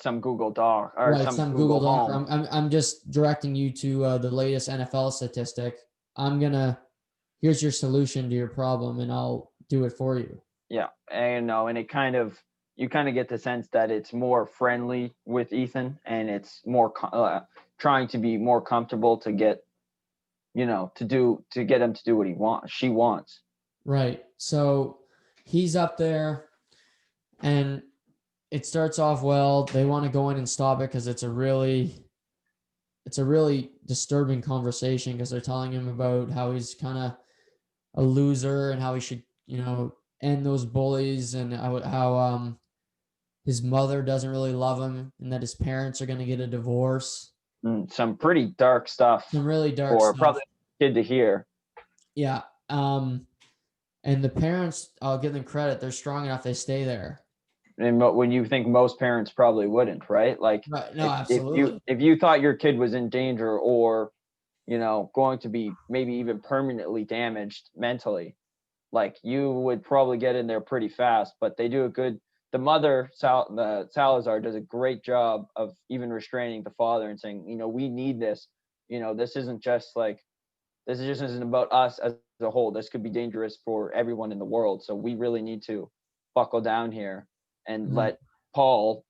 Speaker 2: some Google Doc or
Speaker 1: right, some Google Doc. I'm just directing you to the latest NFL statistic. Here's your solution to your problem, and I'll do it for you.
Speaker 2: Yeah, and it you kind of get the sense that it's more friendly with Ethan, and it's more trying to be more comfortable to get, to get him to do what she wants.
Speaker 1: Right. So he's up there, and it starts off well. They want to go in and stop it because it's a really disturbing conversation, because they're telling him about how he's kind of a loser and how he should, end those bullies, and how his mother doesn't really love him, and that his parents are going to get a divorce.
Speaker 2: Some pretty dark stuff.
Speaker 1: Some really dark stuff.
Speaker 2: Probably a kid to hear.
Speaker 1: Yeah. And the parents, I'll give them credit. They're strong enough. They stay there.
Speaker 2: And when you think most parents probably wouldn't, right? Like,
Speaker 1: right. No, absolutely.
Speaker 2: If you thought your kid was in danger, or, going to be maybe even permanently damaged mentally, like, you would probably get in there pretty fast. But they do the mother, Salazar, does a great job of even restraining the father and saying, we need this. This isn't just isn't about us as a whole. This could be dangerous for everyone in the world. So we really need to buckle down here and let Paul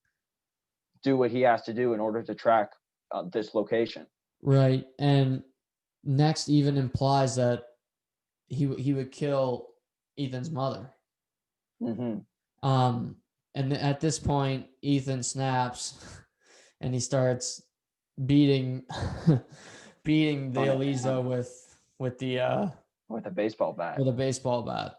Speaker 2: do what he has to do in order to track this location.
Speaker 1: Right. And Next even implies that he would kill Ethan's mother.
Speaker 2: Mm-hmm.
Speaker 1: And at this point, Ethan snaps and he starts beating the Eliza with a
Speaker 2: baseball bat.
Speaker 1: With a baseball bat.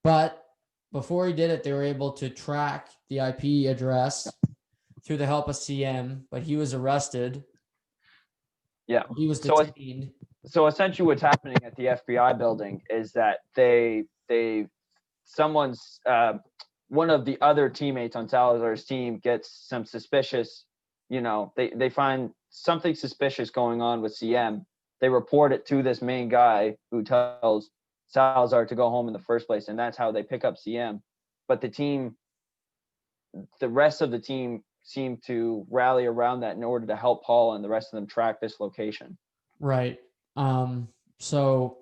Speaker 1: But before he did it, they were able to track the IP address through the help of CM, but he was arrested.
Speaker 2: Yeah.
Speaker 1: He was
Speaker 2: So
Speaker 1: detained.
Speaker 2: so essentially what's happening at the FBI building is that someone's one of the other teammates on Salazar's team gets some suspicious, they find something suspicious going on with CM. They report it to this main guy who tells Salazar to go home in the first place, and that's how they pick up CM. But the rest of the team seem to rally around that in order to help Paul and the rest of them track this location.
Speaker 1: Right. So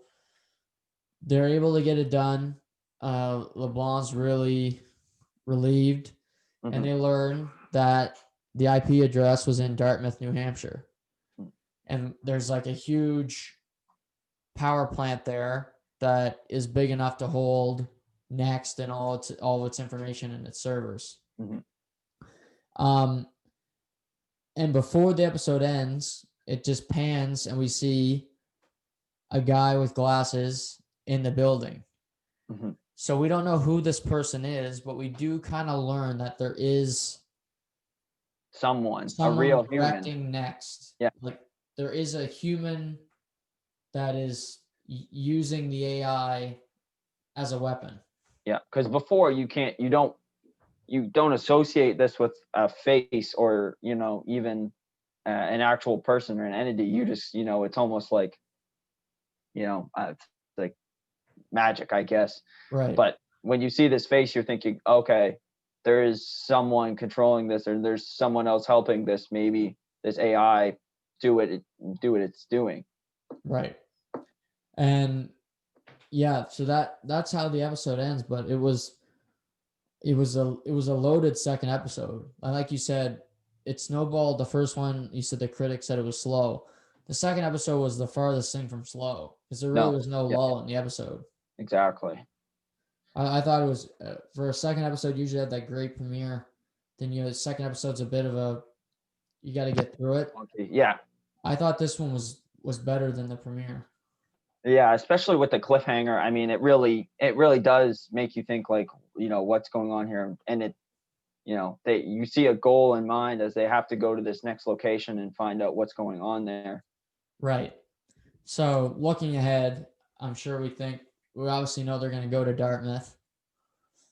Speaker 1: they're able to get it done. LeBlanc's really relieved, and they learn that the IP address was in Dartmouth, New Hampshire. And there's like a huge power plant there that is big enough to hold Next and all of its information in its servers. And before the episode ends, it just pans and we see a guy with glasses in the building. So we don't know who this person is, but we do kind of learn that there is
Speaker 2: someone a real
Speaker 1: directing
Speaker 2: human.
Speaker 1: Next.
Speaker 2: Yeah.
Speaker 1: Like there is a human that is using the AI as a weapon.
Speaker 2: Yeah, because before you don't associate this with a face or even an actual person or an entity. You just it's almost like it's like magic, I guess.
Speaker 1: Right.
Speaker 2: But when you see this face, you're thinking, okay, there is someone controlling this, or there's someone else helping this. Maybe this AI do what it's doing.
Speaker 1: Right. And yeah, so that's how the episode ends. But it was a loaded second episode. And like you said, it snowballed. The first one, you said the critics said it was slow. The second episode was the farthest thing from slow because there really was no lull in the episode.
Speaker 2: Exactly.
Speaker 1: I thought it was for a second episode. Usually had that great premiere. Then the second episode's a bit of you got to get through it.
Speaker 2: Okay. Yeah.
Speaker 1: I thought this one was better than the premiere.
Speaker 2: Yeah, especially with the cliffhanger. I mean, it really does make you think like, what's going on here, and you see a goal in mind as they have to go to this next location and find out what's going on there.
Speaker 1: Right. So looking ahead, I'm sure we obviously know they're going to go to Dartmouth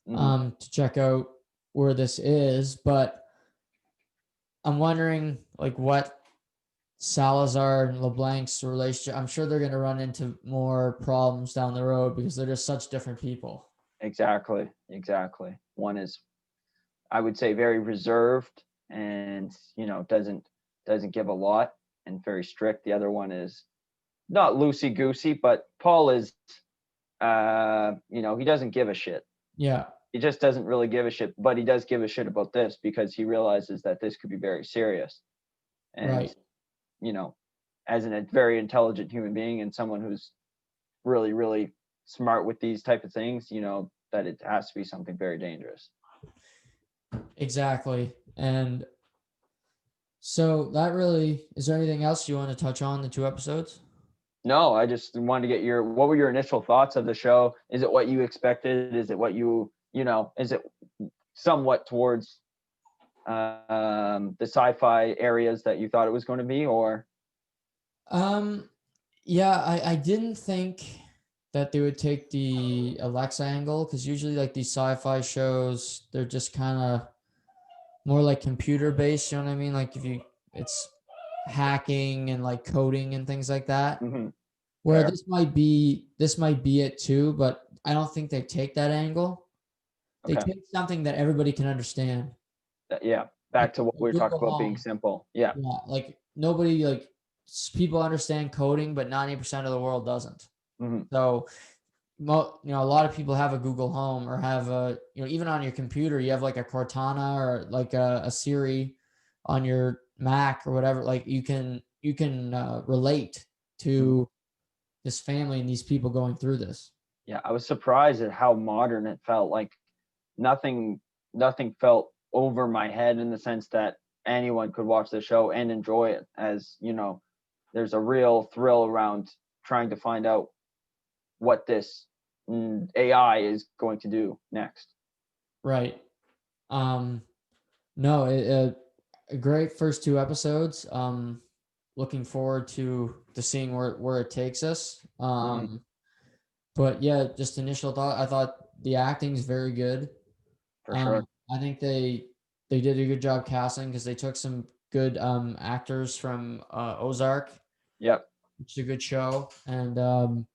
Speaker 1: to check out where this is, but I'm wondering like what Salazar and LeBlanc's relationship. I'm sure they're going to run into more problems down the road because they're just such different people.
Speaker 2: Exactly. One is, I would say, very reserved and doesn't give a lot and very strict. The other one is not loosey goosey, but Paul is, he doesn't give a shit.
Speaker 1: Yeah.
Speaker 2: He just doesn't really give a shit, but he does give a shit about this because he realizes that this could be very serious. And,
Speaker 1: right.
Speaker 2: As a very intelligent human being and someone who's really, really smart with these type of things, that it has to be something very dangerous.
Speaker 1: Exactly. And so is there anything else you want to touch on the two episodes?
Speaker 2: No, I just wanted to get what were your initial thoughts of the show? Is it what you expected? Is it what is it somewhat towards the sci-fi areas that you thought it was going to be, or?
Speaker 1: Yeah, I didn't think that they would take the Alexa angle because usually like these sci-fi shows, they're just kind of more like computer based. You know what I mean? Like it's hacking and like coding and things like that.
Speaker 2: Mm-hmm.
Speaker 1: Where this might be it too, but I don't think they take that angle. They take something that everybody can understand.
Speaker 2: Yeah, back to what we were talking about being simple. Yeah.
Speaker 1: Yeah, like nobody people understand coding, but 90% of the world doesn't.
Speaker 2: Mm-hmm.
Speaker 1: So, a lot of people have a Google Home or have even on your computer, you have like a Cortana or like a Siri on your Mac or whatever. Like you can relate to this family and these people going through this.
Speaker 2: Yeah, I was surprised at how modern it felt. Like nothing felt over my head in the sense that anyone could watch the show and enjoy it. As there's a real thrill around trying to find out what this AI is going to do next.
Speaker 1: Right. No, a great first two episodes. looking forward to seeing where it takes us.
Speaker 2: Mhm.
Speaker 1: But yeah, just initial thought. I thought the acting is very good.
Speaker 2: For sure.
Speaker 1: I think they did a good job casting because they took some good actors from Ozark,
Speaker 2: Yep.
Speaker 1: which is a good show, and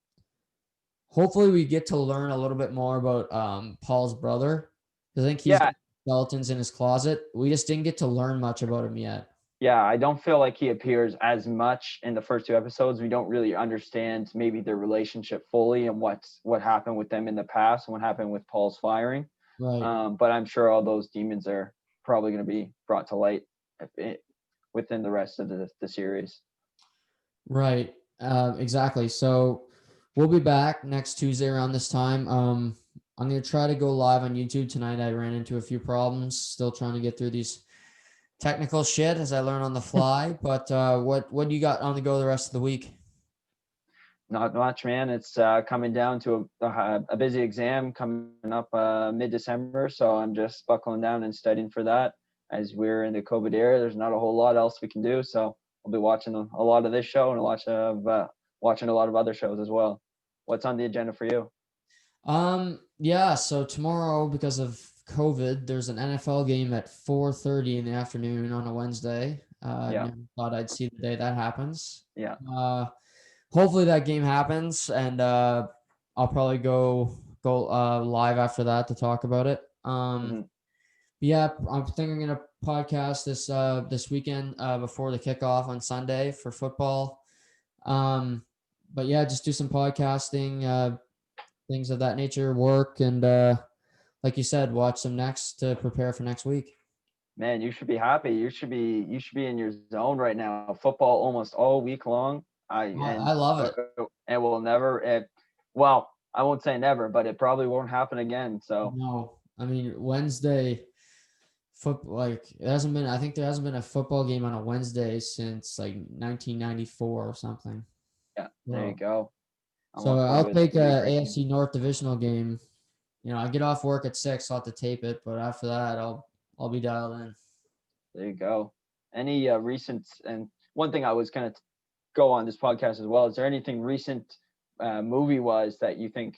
Speaker 1: hopefully we get to learn a little bit more about Paul's brother. I think he's
Speaker 2: Yeah.
Speaker 1: got skeletons in his closet. We just didn't get to learn much about him yet.
Speaker 2: Yeah, I don't feel like he appears as much in the first two episodes. We don't really understand maybe their relationship fully and what happened with them in the past and what happened with Paul's firing.
Speaker 1: Right.
Speaker 2: But I'm sure all those demons are probably going to be brought to light within the rest of the series.
Speaker 1: Right. Exactly. So we'll be back next Tuesday around this time. I'm gonna try to go live on YouTube tonight. I ran into a few problems, still trying to get through these technical shit as I learn on the fly. But what do you got on the go the rest of the week?
Speaker 2: Not much, man. It's coming down to a busy exam coming up mid-December, so I'm just buckling down and studying for that. As we're in the COVID era, there's not a whole lot else we can do, so I'll be watching a lot of this show and watching a lot of other shows as well. What's on the agenda for you?
Speaker 1: Yeah, so tomorrow because of COVID, there's an NFL game at 4:30 in the afternoon on a Wednesday.
Speaker 2: Yeah,
Speaker 1: Never thought I'd see the day that happens.
Speaker 2: yeah.
Speaker 1: Uh, Hopefully that game happens, and I'll probably go live after that to talk about it.
Speaker 2: Hmm.
Speaker 1: Yeah, I'm thinking I'm gonna podcast this weekend before the kickoff on Sunday for football. Um, but yeah, just do some podcasting, things of that nature, work, and like you said, watch some next to prepare for next week.
Speaker 2: Man, you should be happy. You should be in your zone right now. Football almost all week long.
Speaker 1: I love it.
Speaker 2: And will never. Well, I won't say never, but it probably won't happen again. So
Speaker 1: No, I mean Wednesday like it hasn't been. I think there hasn't been a football game on a Wednesday since like 1994 or something.
Speaker 2: yeah, there you
Speaker 1: So,
Speaker 2: go. I'm
Speaker 1: so
Speaker 2: looking forward
Speaker 1: I'll
Speaker 2: to it. It's
Speaker 1: take
Speaker 2: gonna be a
Speaker 1: a
Speaker 2: great game.
Speaker 1: AFC North divisional game. I get off work at 6, so I'll have to tape it. But after that, I'll be dialed in.
Speaker 2: There you go. Any recent and one thing I was gonna go on this podcast as well. Is there anything recent movie wise that you think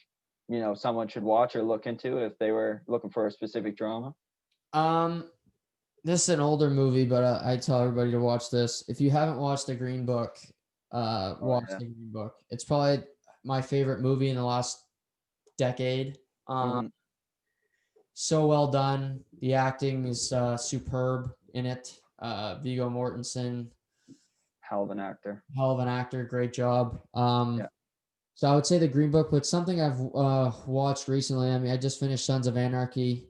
Speaker 2: someone should watch or look into if they were looking for a specific drama?
Speaker 1: Um, this is an older movie, but I tell everybody to watch this. If you haven't watched The Green Book,
Speaker 2: Oh
Speaker 1: watch
Speaker 2: yeah.
Speaker 1: The Green Book. It's probably my favorite movie in the last decade.
Speaker 2: Hmm.
Speaker 1: So well done. The acting is superb in it. Viggo Mortensen,
Speaker 2: Hell of an actor.
Speaker 1: hell of an actor, great job.
Speaker 2: Yeah.
Speaker 1: So I would say The Green Book, but something I've watched recently. I mean, I just finished Sons of Anarchy.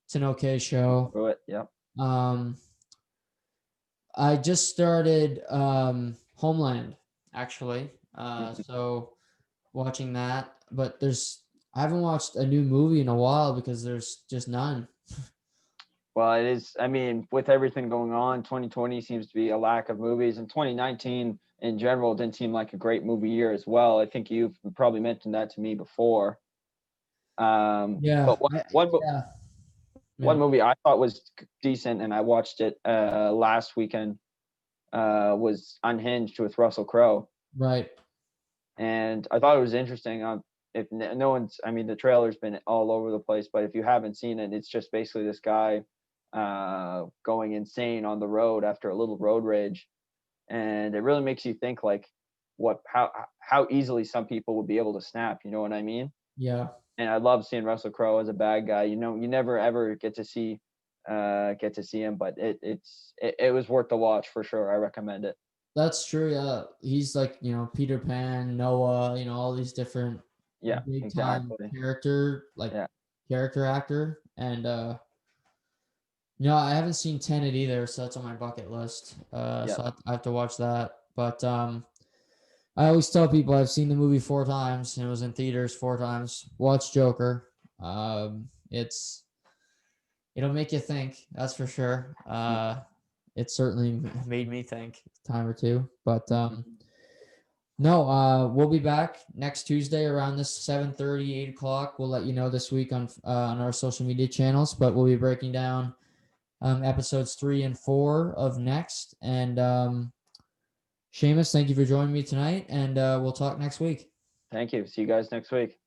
Speaker 1: It's an okay show.
Speaker 2: Do it. Yep.
Speaker 1: Um, I just started Homeland, actually.
Speaker 2: Mhm.
Speaker 1: So watching that, but I haven't watched a new movie in a while because there's just none.
Speaker 2: Well, it is. I mean, with everything going on, 2020 seems to be a lack of movies, and 2019 in general didn't seem like a great movie year as well. I think you've probably mentioned that to me before.
Speaker 1: Yeah,
Speaker 2: But
Speaker 1: yeah,
Speaker 2: one
Speaker 1: yeah.
Speaker 2: movie I thought was decent, and I watched it last weekend, was Unhinged with Russell Crowe,
Speaker 1: Right.
Speaker 2: and I thought it was interesting. If no one's, I mean, the trailer's been all over the place, but if you haven't seen it, it's just basically this guy going insane on the road after a little road rage, and it really makes you think like how easily some people would be able to snap. You know what I mean?
Speaker 1: Yeah.
Speaker 2: And I love seeing Russell Crowe as a bad guy. You never ever get to see him, but it was worth the watch for sure. I recommend it.
Speaker 1: That's true. Yeah, he's like Peter Pan, Noah, all these different
Speaker 2: Yeah,
Speaker 1: big time
Speaker 2: exactly. Yeah,
Speaker 1: character actor, and I haven't seen Tenet either, so that's on my bucket list.
Speaker 2: yeah.
Speaker 1: So I have to watch that. But I always tell people I've seen the movie 4 times, and it was in theaters 4 times. Watch Joker. It'll make you think. That's for sure. It certainly made me think a time or two. But
Speaker 2: Mhm.
Speaker 1: no, we'll be back next Tuesday around this 7:30, 8 o'clock. We'll let you know this week on our social media channels, but we'll be breaking down episodes 3 and 4 of Next. And Seamus, thank you for joining me tonight, and we'll talk next week.
Speaker 2: Thank you. See you guys next week.